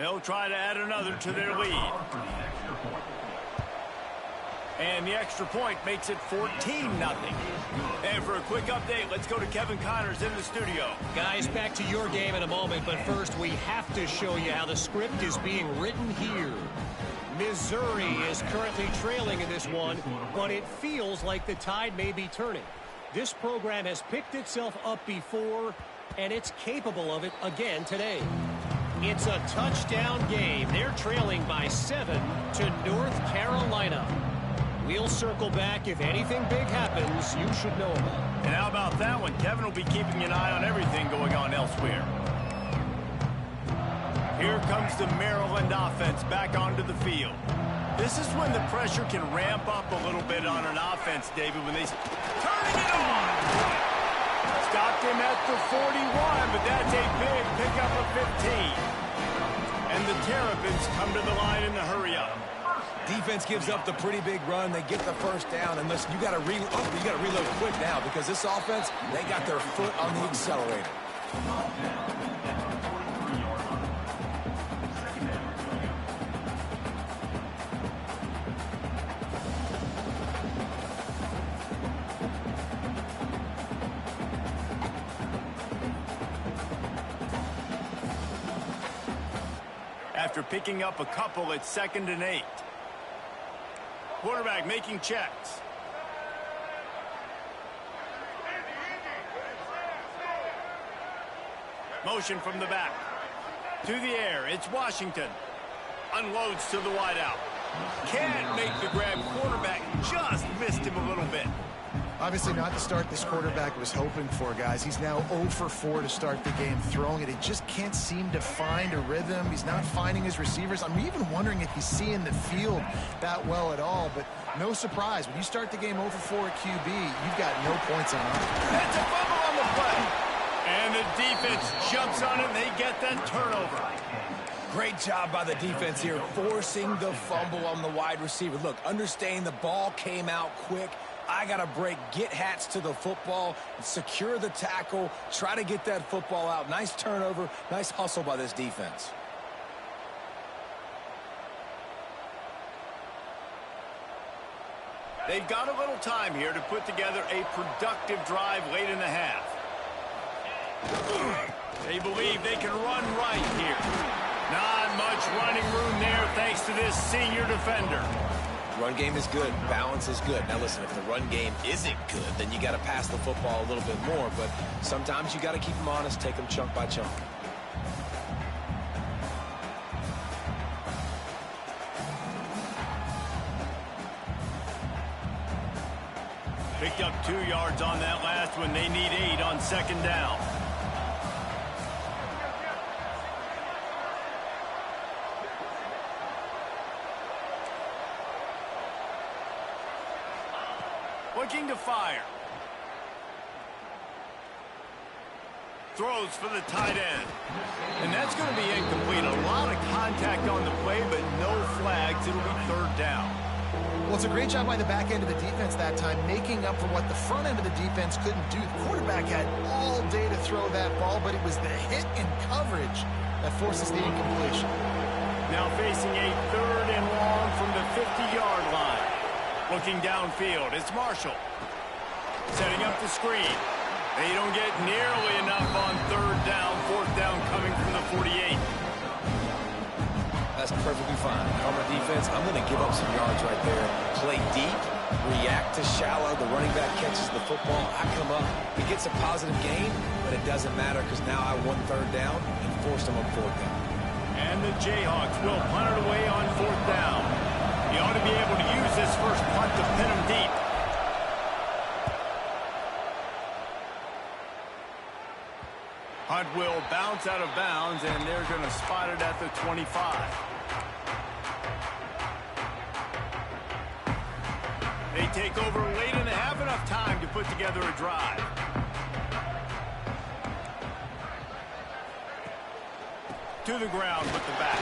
They'll try to add another to their lead. And the extra point makes it 14-0. And for a quick update, let's go to Kevin Connors in the studio. Guys, back to your game in a moment, but first we have to show you how the script is being written here. Missouri is currently trailing in this one, but it feels like the tide may be turning. This program has picked itself up before, and it's capable of it again today. It's a touchdown game. They're trailing by 7 to North Carolina. We'll circle back. If anything big happens, you should know about it. And how about that one? Kevin will be keeping an eye on everything going on elsewhere. Here comes the Maryland offense back onto the field. This is when the pressure can ramp up a little bit on an offense, David, when they turning it on. Stopped him at the 41, but that's a big pickup of 15. And the Terrapins come to the line in the hurry-up. Defense gives up the pretty big run. They get the first down. And listen, you got to reload quick now because this offense, they got their foot on the accelerator. After picking up a couple, it's 2nd and 8. Quarterback making checks. Motion from the back. To the air, it's Washington. Unloads to the wideout. Can't make the grab. Quarterback just missed him a little bit. Obviously not the start this quarterback was hoping for, guys. He's now 0 for 4 to start the game throwing it. He just can't seem to find a rhythm. He's not finding his receivers. I'm even wondering if he's seeing the field that well at all. But no surprise. When you start the game 0 for 4 at QB, you've got no points on it. That's a fumble on the play. And the defense jumps on it, and they get that turnover. Great job by the defense here, forcing the fumble on the wide receiver. Look, understand the ball came out quick. I got to break, get Hats to the football, secure the tackle, try to get that football out. Nice turnover, nice hustle by this defense. They've got a little time here to put together a productive drive late in the half. They believe they can run right here. Not much running room there thanks to this senior defender. Run game is good. Balance is good. Now, listen, if the run game isn't good, then you got to pass the football a little bit more. But sometimes you got to keep them honest, take them chunk by chunk. Picked up 2 yards on that last one. They need 8 on 2nd down. Looking to fire. Throws for the tight end. And that's going to be incomplete. A lot of contact on the play, but no flags. It'll be 3rd down. Well, it's a great job by the back end of the defense that time, making up for what the front end of the defense couldn't do. The quarterback had all day to throw that ball, but it was the hit in coverage that forces the incompletion. Now facing a 3rd and long from the 50-yard line. Looking downfield, it's Marshall. Setting up the screen. They don't get nearly enough on 3rd down. 4th down coming from the 48. That's perfectly fine. On the defense, I'm going to give up some yards right there. Play deep, react to shallow. The running back catches the football. I come up. He gets a positive gain, but it doesn't matter because now I won 3rd down and forced him on 4th down. And the Jayhawks will punt it away on 4th down. He ought to be able to use this first punt to pin him deep. Hunt will bounce out of bounds, and they're going to spot it at the 25. They take over late and they have enough time to put together a drive. To the ground with the back.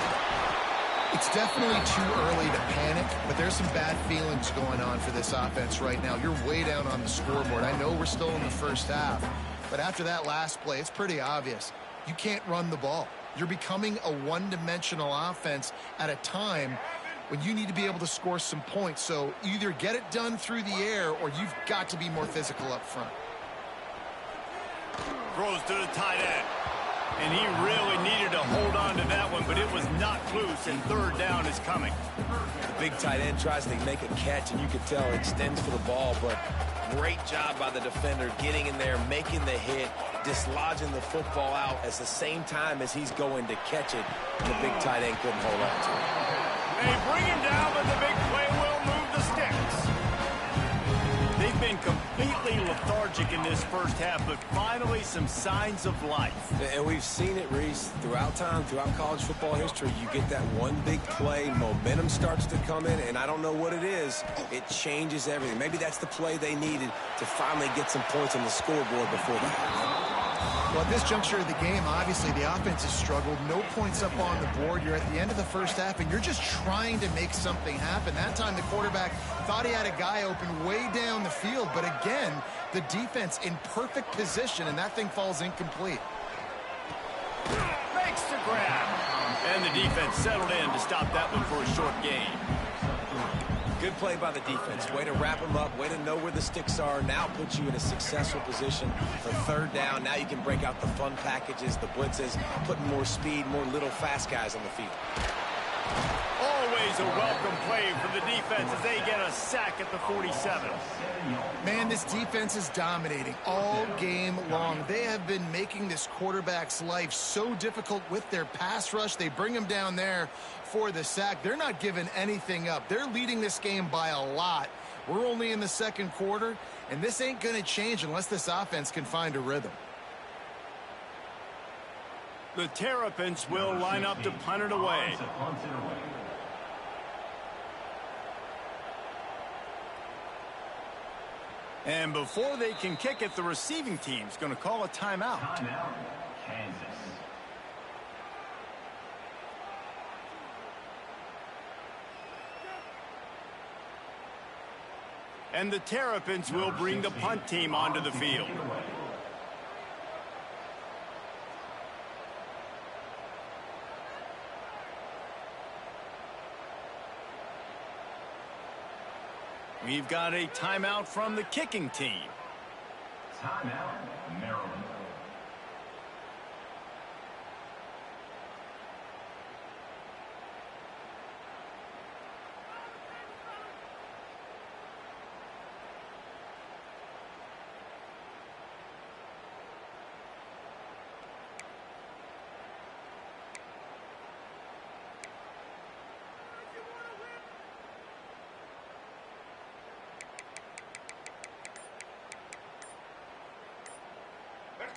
It's definitely too early to panic, but there's some bad feelings going on for this offense right now. You're way down on the scoreboard. I know we're still in the first half, but after that last play, it's pretty obvious. You can't run the ball. You're becoming a one-dimensional offense at a time when you need to be able to score some points. So either get it done through the air or you've got to be more physical up front. Throws to the tight end. And he really needed to hold on to that one, but it was knocked loose, and third down is coming. The big tight end tries to make a catch, and you could tell it extends for the ball, but great job by the defender getting in there, making the hit, dislodging the football out at the same time as he's going to catch it. The big tight end couldn't hold on to it. They bring him down, but the big play will move the sticks. They've been completely lethargic in this first half, but finally some signs of life. And we've seen it, Reese, throughout time, throughout college football history. You get that one big play, momentum starts to come in, and I don't know what it is. It changes everything. Maybe that's the play they needed to finally get some points on the scoreboard before the half. Well, at this juncture of the game, obviously the offense has struggled. No points up on the board. You're at the end of the first half, and you're just trying to make something happen. That time the quarterback thought he had a guy open way down the field, but again, the defense in perfect position, and that thing falls incomplete. Makes the grab. And the defense settled in to stop that one for a short gain. Good play by the defense. Way to wrap them up. Way to know where the sticks are. Now puts you in a successful position for third down. Now you can break out the fun packages, the blitzes, putting more speed, more little fast guys on the field. Always a welcome play for the defense as they get a sack at the 47. Man, this defense is dominating all game long. They have been making this quarterback's life so difficult with their pass rush. They bring him down there for the sack. They're not giving anything up. They're leading this game by a lot. We're only in the second quarter, and this ain't going to change unless this offense can find a rhythm. The Terrapins will line up to punt it away. And before they can kick it, the receiving team's going to call a timeout. Timeout, Kansas. And the Terrapins will bring the punt team onto the field. We've got a timeout from the kicking team. Timeout, Maryland.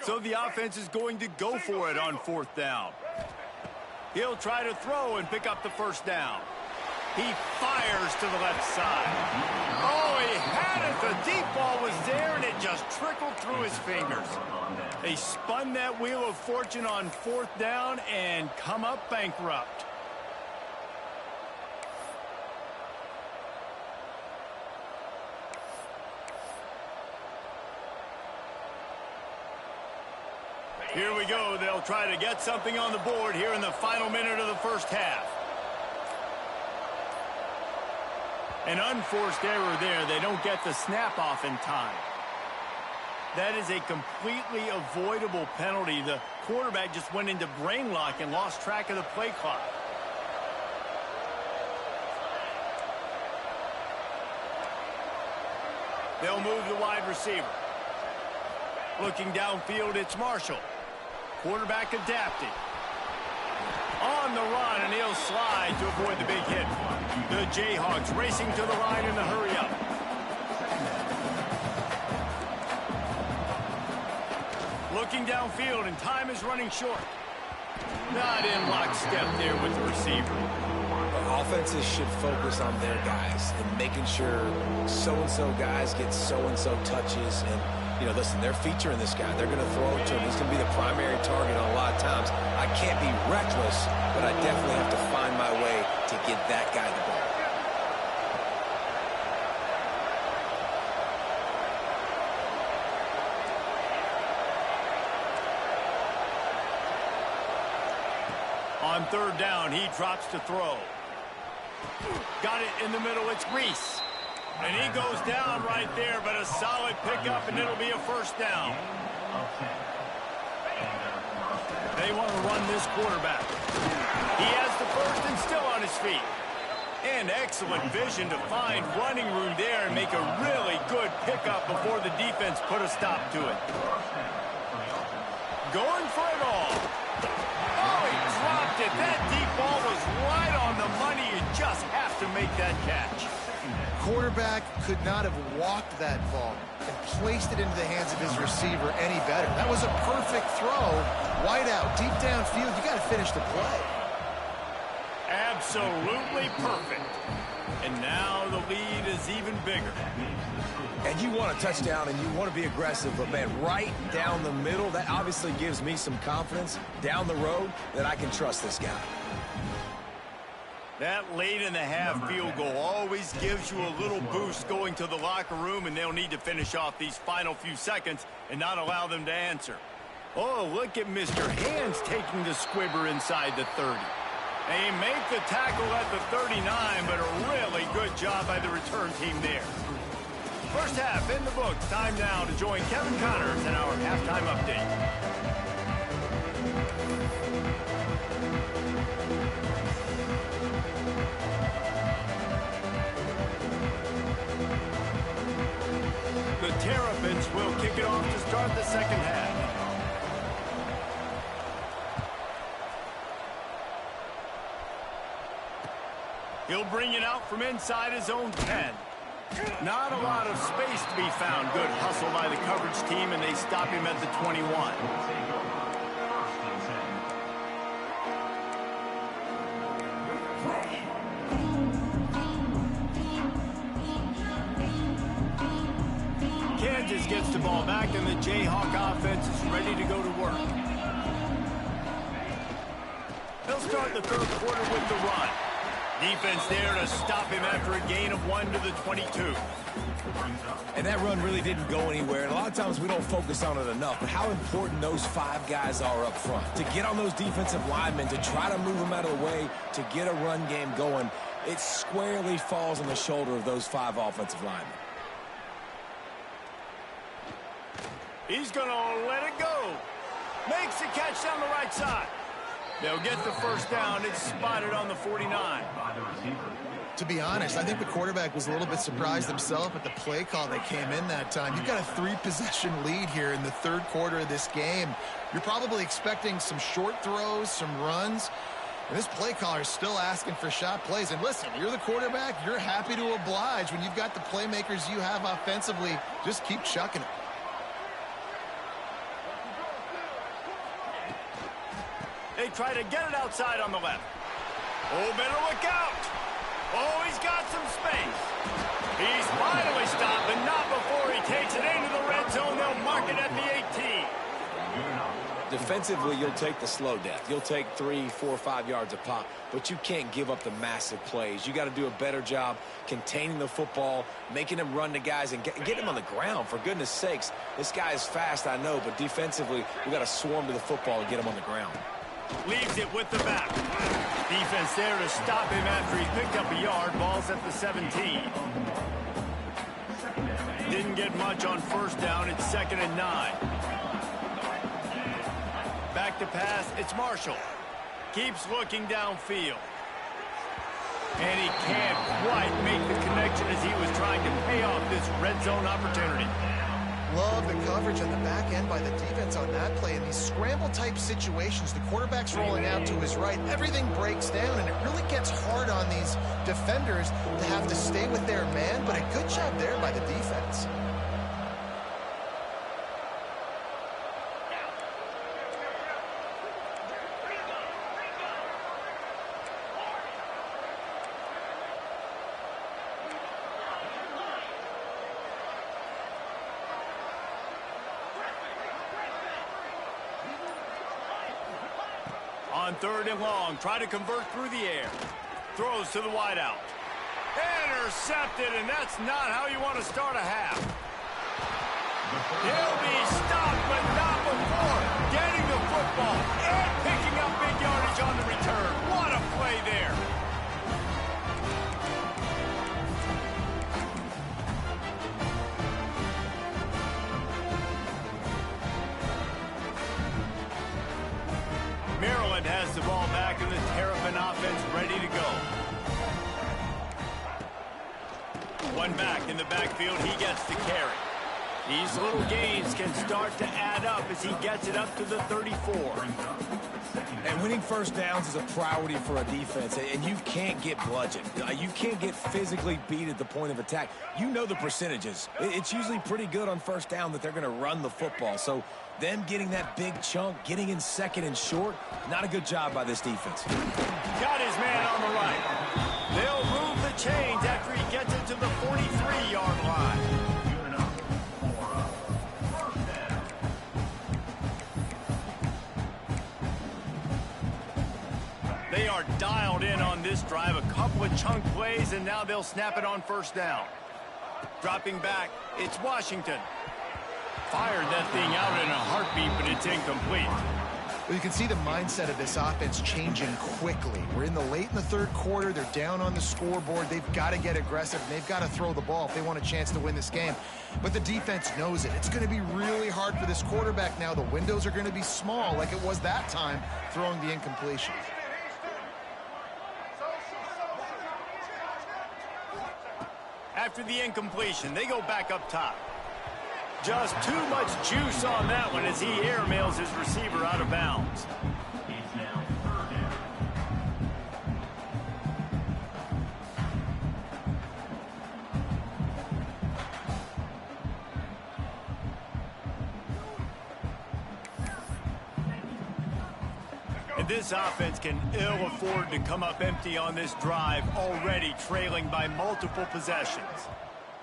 So the offense is going to go for it on fourth down. He'll try to throw and pick up the first down. He fires to the left side. Oh, he had it. The deep ball was there, and it just trickled through his fingers. They spun that wheel of fortune on fourth down and come up bankrupt. Here we go. They'll try to get something on the board here in the final minute of the first half. An unforced error there. They don't get the snap off in time. That is a completely avoidable penalty. The quarterback just went into brain lock and lost track of the play clock. They'll move the wide receiver. Looking downfield, it's Marshall. Quarterback adapted. On the run, and he'll slide to avoid the big hit. The Jayhawks racing to the line in the hurry-up. Looking downfield, and time is running short. Not in lockstep there with the receiver. Offenses should focus on their guys and making sure so-and-so guys get so-and-so touches. And, you know, listen, they're featuring this guy. They're going to throw it to him. He's going to be the primary target on a lot of times. I can't be reckless, but I definitely have to find my way to get that guy the ball. On third down, he drops to throw. Got it in the middle. It's Reese. And he goes down right there, but a solid pickup, and it'll be a first down. They want to run this quarterback. He has the first and still on his feet. And excellent vision to find running room there and make a really good pickup before the defense put a stop to it. Going for it all. Oh, he dropped it. That deep ball was right on the money. You just have to make that catch. Quarterback could not have walked that ball and placed it into the hands of his receiver any better. That was a perfect throw. Wide out, deep downfield. You got to finish the play. Absolutely perfect. And now the lead is even bigger. And you want a touchdown and you want to be aggressive, but man, right down the middle, that obviously gives me some confidence down the road that I can trust this guy. That late in the half field goal always gives you a little boost going to the locker room, and they'll need to finish off these final few seconds and not allow them to answer. Oh, look at Mr. Hands taking the squibber inside the 30. They make the tackle at the 39, but a really good job by the return team there. First half in the books. Time now to join Kevin Connors in our halftime update. The Terrapins will kick it off to start the second half. He'll bring it out from inside his own 10. Not a lot of space to be found. Good hustle by the coverage team, and they stop him at the 21. Kansas gets the ball back, and the Jayhawk offense is ready to go to work. They'll start the third quarter with the run. Defense there to stop him after a gain of 1 to the 22. And that run really didn't go anywhere. And a lot of times we don't focus on it enough, but how important those 5 guys are up front. To get on those defensive linemen, to try to move them out of the way, to get a run game going, it squarely falls on the shoulder of those 5 offensive linemen. He's going to let it go. Makes the catch down the right side. They'll get the first down. It's spotted on the 49. To be honest, I think the quarterback was a little bit surprised himself at the play call that came in that time. You've got a 3-possession lead here in the third quarter of this game. You're probably expecting some short throws, some runs. And this play caller is still asking for shot plays. And listen, you're the quarterback. You're happy to oblige. When you've got the playmakers you have offensively, just keep chucking it. They try to get it outside on the left. Oh, better look out. Oh, he's got some space. He's finally stopped, but not before he takes it into the red zone. They'll mark it at the 18. Defensively, you'll take the slow death. You'll take 3, 4, 5 yards a pop, but you can't give up the massive plays. You got to do a better job containing the football, making them run to guys, and get them on the ground. For goodness sakes, this guy is fast, I know, but defensively, we got to swarm to the football and get him on the ground. Leaves it with the back. Defense there to stop him after he picked up a yard. Ball's at the 17. Didn't get much on first down. It's 2nd and 9. Back to pass. It's Marshall. Keeps looking downfield. And he can't quite make the connection as he was trying to pay off this red zone opportunity. Love the coverage on the back end by the defense on that play. In these scramble-type situations, the quarterback's rolling out to his right. Everything breaks down, and it really gets hard on these defenders to have to stay with their man, but a good job there by the defense. On 3rd and long, try to convert through the air. Throws to the wideout. Intercepted, and that's not how you want to start a half. He'll be stopped, but not before getting the football and picking up big yardage on the return. the ball back and the Terrapin offense ready to go. One back in the backfield. He gets the carry. These little gains can start to add up as he gets it up to the 34. And winning first downs is a priority for a defense, and you can't get bludgeoned. You can't get physically beat at the point of attack. You know the percentages. It's usually pretty good on first down that they're going to run the football. So them getting that big chunk, getting in second and short, not a good job by this defense. Got his man on the right. They'll move the chains after he gets it to the 43-yard line. They are dialed in on this drive. A couple of chunk plays, and now they'll snap it on first down. Dropping back, it's Washington. Fired that thing out in a heartbeat, but it's incomplete. Well, you can see the mindset of this offense changing quickly. We're in the third quarter. They're down on the scoreboard. They've got to get aggressive, and they've got to throw the ball if they want a chance to win this game. But the defense knows it. It's going to be really hard for this quarterback now. The windows are going to be small like it was that time throwing the incompletion. After the incompletion, they go back up top. Just too much juice on that one as he airmails his receiver out of bounds. It's now third down. And this offense can ill afford to come up empty on this drive, already trailing by multiple possessions.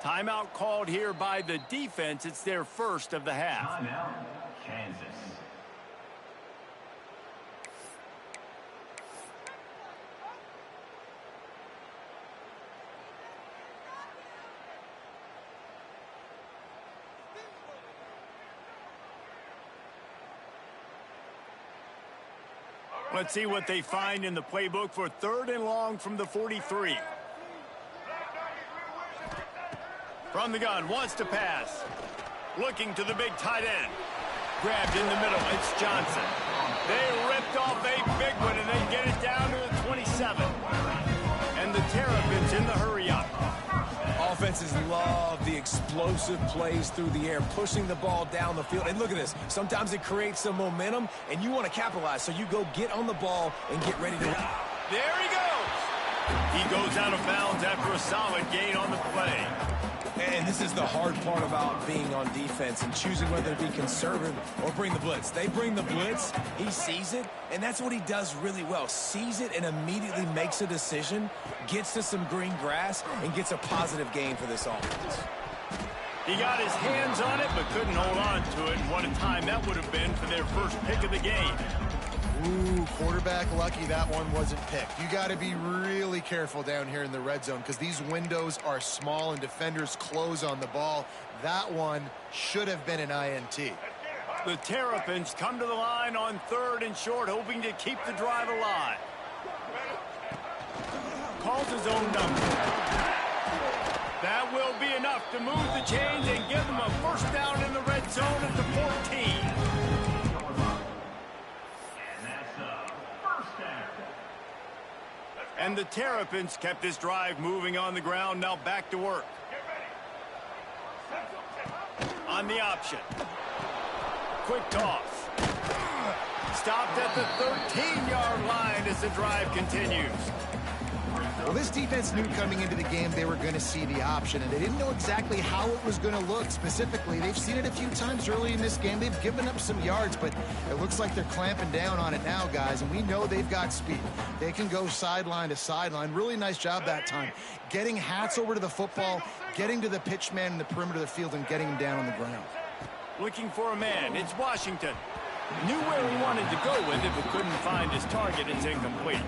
Timeout called here by the defense. It's their first of the half. Timeout, Kansas. Let's see what they find in the playbook for 3rd and long from the 43. From the gun, wants to pass. Looking to the big tight end. Grabbed in the middle, it's Johnson. They ripped off a big one, and they get it down to the 27. And the Terrapins in the hurry-up. Offenses love the explosive plays through the air, pushing the ball down the field. And look at this. Sometimes it creates some momentum, and you want to capitalize. So you go get on the ball and get ready to... There he goes. He goes out of bounds after a solid gain on the play. And this is the hard part about being on defense and choosing whether to be conservative or bring the blitz. They bring the blitz, he sees it, and that's what he does really well. Sees it and immediately makes a decision, gets to some green grass, and gets a positive gain for this offense. He got his hands on it, but couldn't hold on to it. And what a time that would have been for their first pick of the game. Ooh, quarterback lucky that one wasn't picked. You got to be really careful down here in the red zone because these windows are small and defenders close on the ball. That one should have been an INT. The Terrapins come to the line on 3rd and short, hoping to keep the drive alive. Calls his own number. That will be enough to move the chains and give them a first down in the red zone at the 14. And the Terrapins kept this drive moving on the ground. Now back to work. On the option. Quick toss. Stopped at the 13-yard line as the drive continues. Well, this defense knew coming into the game they were going to see the option, and they didn't know exactly how it was going to look specifically. They've seen it a few times early in this game. They've given up some yards, but it looks like they're clamping down on it now, guys, and we know they've got speed. They can go sideline to sideline. Really nice job that time. Getting Hats over to the football, getting to the pitch man in the perimeter of the field, and getting him down on the ground. Looking for a man. It's Washington. Knew where he wanted to go with it, but couldn't find his target. It's incomplete.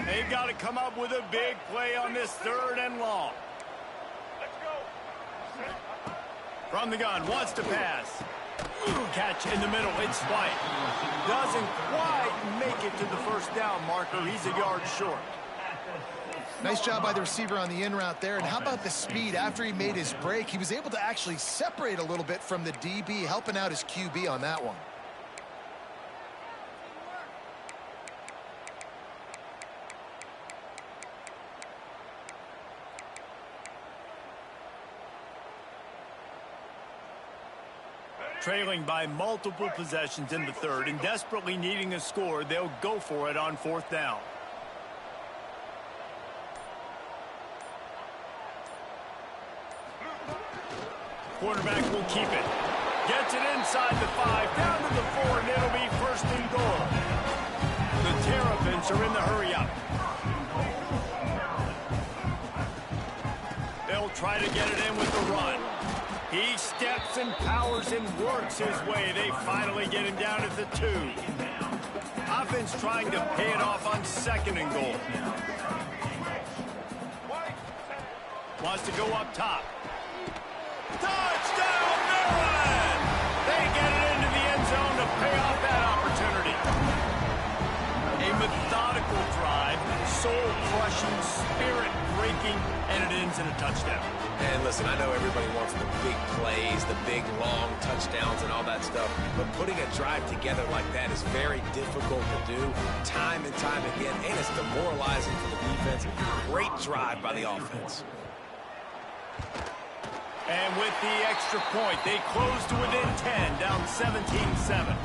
They've got to come up with a big play on this 3rd and long. Let's go. From the gun, wants to pass. Catch in the middle, it's White. Doesn't quite make it to the first down marker. He's a yard short. Nice job by the receiver on the in route there. And how about the speed? After he made his break, he was able to actually separate a little bit from the DB, helping out his QB on that one. Trailing by multiple possessions in the third and desperately needing a score, they'll go for it on fourth down. Quarterback will keep it. Gets it inside the 5, down to the 4, and it'll be first and goal. The Terrapins are in the hurry-up. They'll try to get it in with the run. He steps and powers and works his way. They finally get him down at the 2. Offense trying to pay it off on second and goal. Wants to go up top. Touchdown, Maryland! They get it into the end zone to pay off that opportunity. A methodical drive, soul-crushing, spirit-breaking, and it ends in a touchdown. And listen, I know everybody wants the big plays, the big, long touchdowns and all that stuff, but putting a drive together like that is very difficult to do time and time again, and it's demoralizing for the defense. Great drive by the offense. And with the extra point, they close to within 10, down 17-7.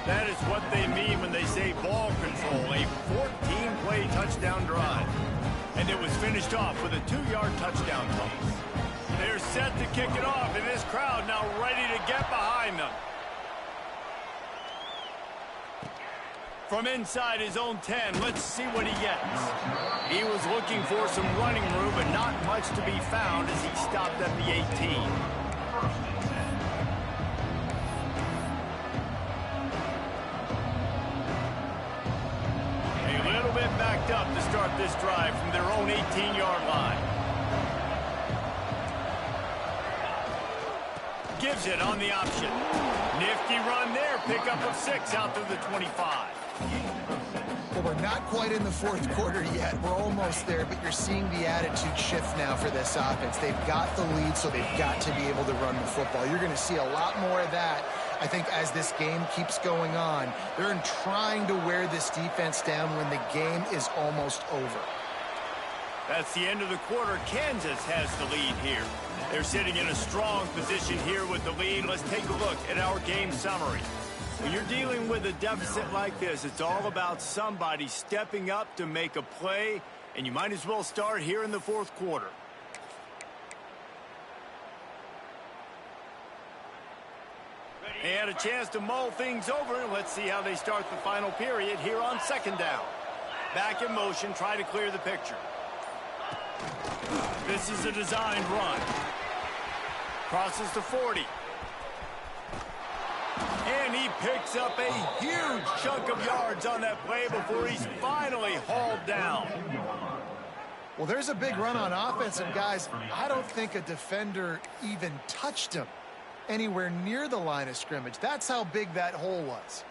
That is what they mean when they say ball control, a 14-play touchdown drive. And it was finished off with a 2-yard touchdown toss. They're set to kick it off, and this crowd now ready to get behind them. From inside his own 10, let's see what he gets. He was looking for some running room, but not much to be found as he stopped at the 18. A little bit backed up to start this drive from their own 18-yard line. Gives it on the option. Nifty run there. Pickup of 6 out to the 25. Well, we're not quite in the fourth quarter yet. We're almost there, but you're seeing the attitude shift now for this offense. They've got the lead, so they've got to be able to run the football. You're going to see a lot more of that, I think, as this game keeps going on. They're trying to wear this defense down when the game is almost over. That's the end of the quarter. Kansas has the lead here. They're sitting in a strong position here with the lead. Let's take a look at our game summary. When you're dealing with a deficit like this, it's all about somebody stepping up to make a play, and you might as well start here in the fourth quarter. They had a chance to mull things over. Let's see how they start the final period here on second down. Back in motion, try to clear the picture. This is a designed run. Crosses the 40. And he picks up a huge chunk of yards on that play before he's finally hauled down. Well, there's a big run on offense, and guys, I don't think a defender even touched him anywhere near the line of scrimmage. That's how big that hole was.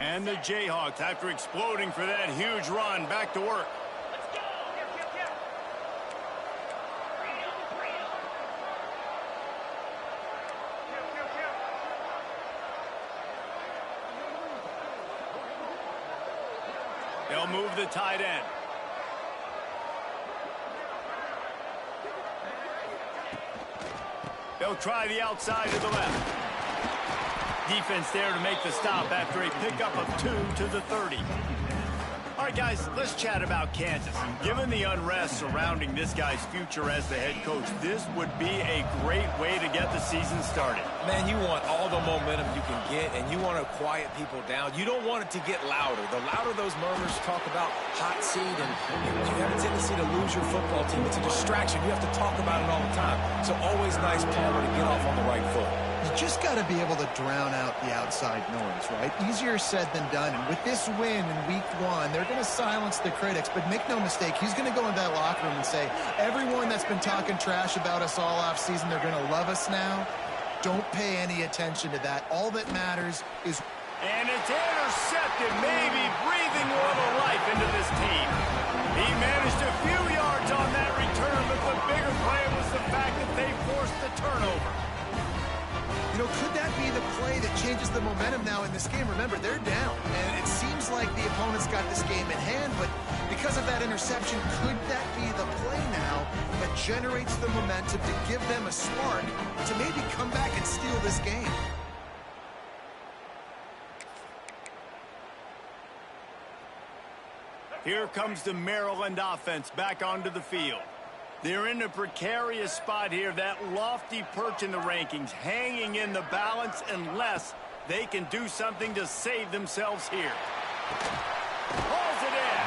And the Jayhawks, after exploding for that huge run, back to work. They'll move the tight end. They'll try the outside to the left. Defense there to make the stop after a pickup of 2 to the 30. All right, guys, let's chat about Kansas. Given the unrest surrounding this guy's future as the head coach, this would be a great way to get the season started. Man, you want all the momentum you can get, and you want to quiet people down. You don't want it to get louder. The louder those murmurs talk about hot seat, and you have a tendency to lose your football team. It's a distraction. You have to talk about it all the time. So always nice, Palmer, to get off on the right foot. You just got to be able to drown out the outside noise, right? Easier said than done. And with this win in week 1, they're going to silence the critics. But make no mistake, he's going to go into that locker room and say, everyone that's been talking trash about us all off season, they're going to love us now. Don't pay any attention to that. All that matters is And it's intercepted, maybe breathing a little life into this team. He managed a few yards on that return, but the bigger play was the fact that they forced the turnover. You know, could that be the play that changes the momentum now in this game? Remember, they're down, and it seems like the opponent's got this game in hand, but because of that interception, could that be the play now that generates the momentum to give them a spark to maybe come back and steal this game? Here comes the Maryland offense back onto the field. They're in a precarious spot here, that lofty perch in the rankings, hanging in the balance unless they can do something to save themselves here. Pulls it in.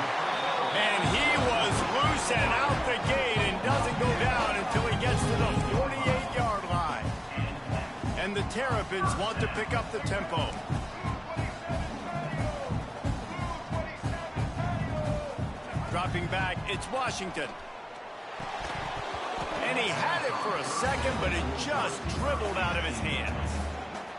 And he was loose and out the gate and doesn't go down until he gets to the 48-yard line. And the Terrapins want to pick up the tempo. Dropping back, it's Washington. And he had it for a second, but it just dribbled out of his hands.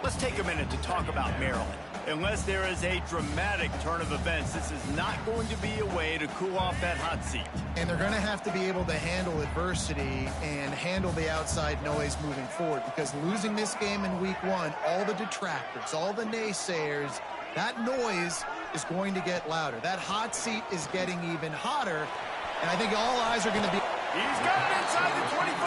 Let's take a minute to talk about Maryland. Unless there is a dramatic turn of events, this is not going to be a way to cool off that hot seat. And they're going to have to be able to handle adversity and handle the outside noise moving forward, because losing this game in week one, all the detractors, all the naysayers, that noise is going to get louder. That hot seat is getting even hotter, and I think all eyes are going to be... He's got it inside the 25.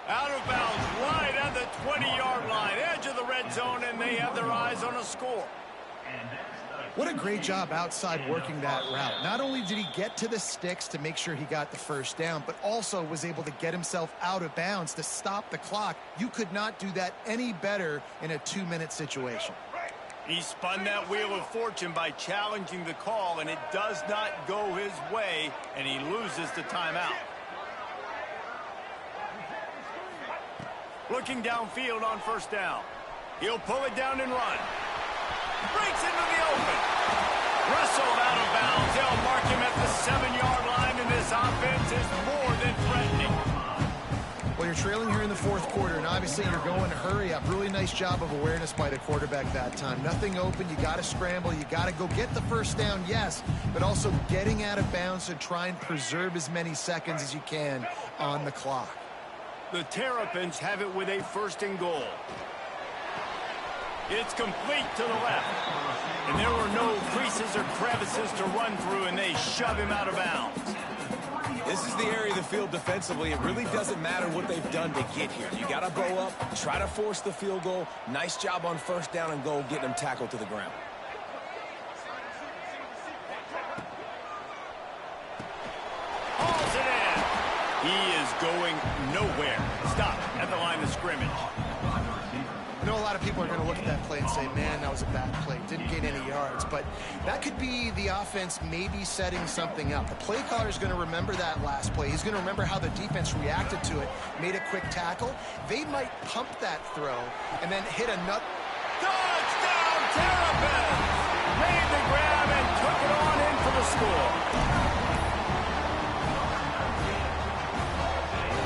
Out of bounds, right at the 20-yard line, edge of the red zone, and they have their eyes on a score. What a great job outside working that route. Not only did he get to the sticks to make sure he got the first down, but also was able to get himself out of bounds to stop the clock. You could not do that any better in a 2-minute situation. He spun that wheel of fortune by challenging the call, and it does not go his way, and he loses the timeout. Looking downfield on first down. He'll pull it down and run. Breaks into the open. Wrestled out of bounds. They'll mark him at the 7-yard line, and this offense is more than threatening. Well, you're trailing here in the fourth quarter, and obviously you're going to hurry up. Really nice job of awareness by the quarterback that time. Nothing open. You got to scramble. You got to go get the first down, yes, but also getting out of bounds to try and preserve as many seconds as you can on the clock. The Terrapins have it with a 1st and goal. It's complete to the left. And there were no creases or crevices to run through, and they shove him out of bounds. This is the area of the field defensively. It really doesn't matter what they've done to get here. You got to go up, try to force the field goal. Nice job on first down and goal, getting them tackled to the ground. Hauls it in. He is going nowhere. Stop at the line of scrimmage. I know a lot of people are going to look at that play and say, man, that was a bad play. Didn't gain any yards. But that could be the offense maybe setting something up. The play caller is going to remember that last play. He's going to remember how the defense reacted to it, made a quick tackle. They might pump that throw and then hit another. Touchdown, Terrapins! Made the grab and took it on in for the score.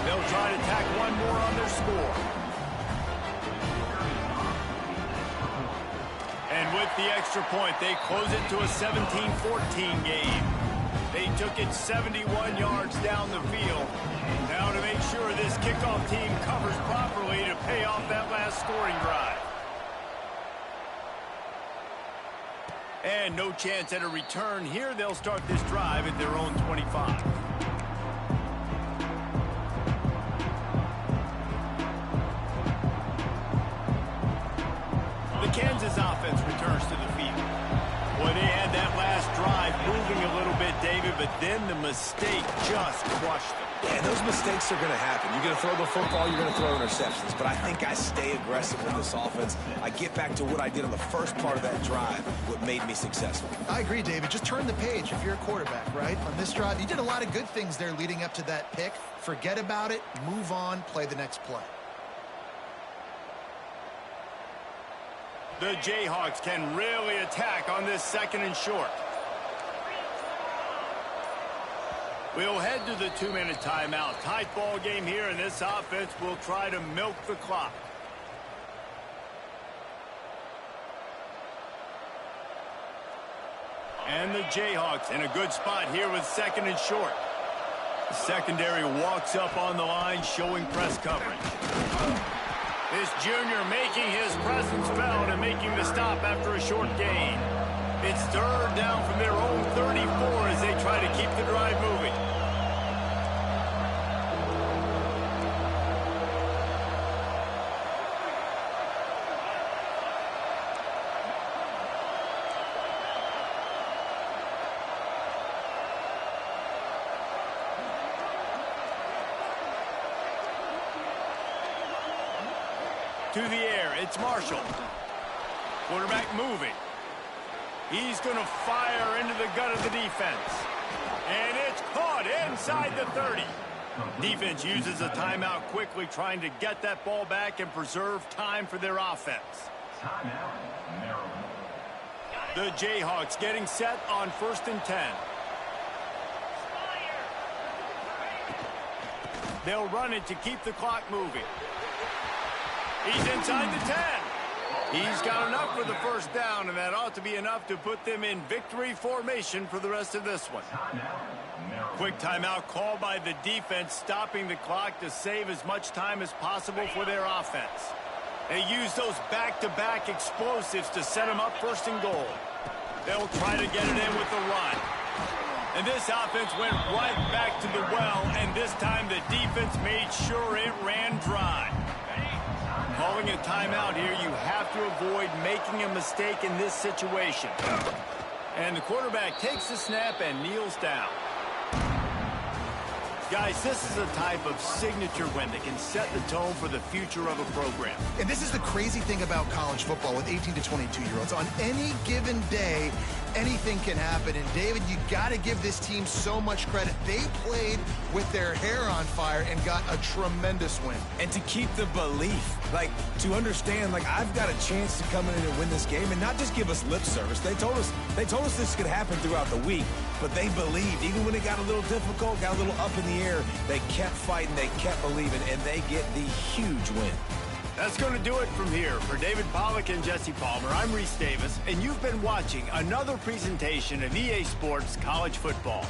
They'll try to tack one more on their score. And with the extra point, they close it to a 17-14 game. They took it 71 yards down the field. Now to make sure this kickoff team covers properly to pay off that last scoring drive. And no chance at a return here. They'll start this drive at their own 25. The Kansas offense returns to the field. Boy, they had that last drive moving a little bit, David, but then the mistake just crushed them. Yeah, those mistakes are going to happen. You're going to throw the football, you're going to throw interceptions. But I think I stay aggressive with this offense. I get back to what I did on the first part of that drive, what made me successful. I agree, David. Just turn the page if you're a quarterback, right? On this drive, you did a lot of good things there leading up to that pick. Forget about it, move on, play the next play. The Jayhawks can really attack on this 2nd and short. We'll head to the 2-minute timeout. Tight ball game here, and this offense will try to milk the clock. And the Jayhawks in a good spot here with 2nd and short. The secondary walks up on the line, showing press coverage. This junior making his presence felt and making the stop after a short gain. It's 3rd down from their own 34 as they try to keep the drive moving. To the air, it's Marshall. Quarterback moving. He's going to fire into the gut of the defense. And it's caught inside the 30. Defense uses a timeout quickly, trying to get that ball back and preserve time for their offense. Timeout, Maryland. The Jayhawks getting set on 1st and 10. They'll run it to keep the clock moving. He's inside the 10. He's got enough for the 1st down, and that ought to be enough to put them in victory formation for the rest of this one. Quick timeout called by the defense, stopping the clock to save as much time as possible for their offense. They use those back-to-back explosives to set them up 1st and goal. They'll try to get it in with the run. And this offense went right back to the well, and this time the defense made sure it ran dry. Calling a timeout here, you have to avoid making a mistake in this situation. And the quarterback takes the snap and kneels down. Guys, this is a type of signature win that can set the tone for the future of a program. And this is the crazy thing about college football with 18 to 22-year-olds. On any given day, anything can happen. And, David, you got to give this team so much credit. They played with their hair on fire and got a tremendous win. And to keep the belief, to understand, I've got a chance to come in and win this game and not just give us lip service. They told us this could happen throughout the week, but they believed. Even when it got a little difficult, got a little up in the air, they kept fighting, they kept believing, and they get the huge win. That's going to do it from here. For David Pollack and Jesse Palmer, I'm Reese Davis, and you've been watching another presentation of EA Sports College Football.